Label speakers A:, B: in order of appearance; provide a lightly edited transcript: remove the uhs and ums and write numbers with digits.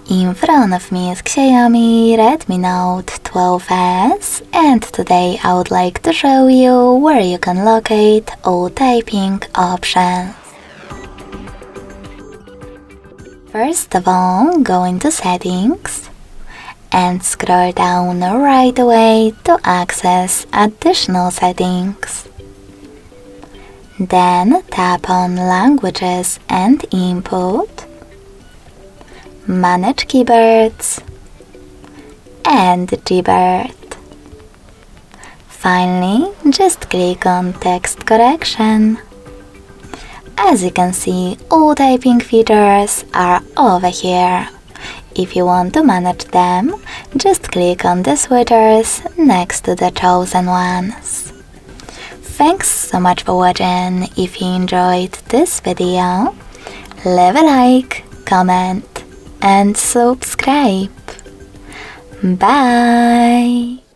A: In front of me is Xiaomi Redmi Note 12s, and today I would like to show you where you can locate all typing options. First of all, go into Settings and scroll down right away to access additional settings. Then tap on Languages and Input, Manage Keyboards, and Keyboard. Finally, just click on Text Correction. As you can see, all typing features are over here. If you want to manage them, just click on the switches next to the chosen ones. Thanks so much for watching. If you enjoyed this video, leave a like, comment, and subscribe. Bye!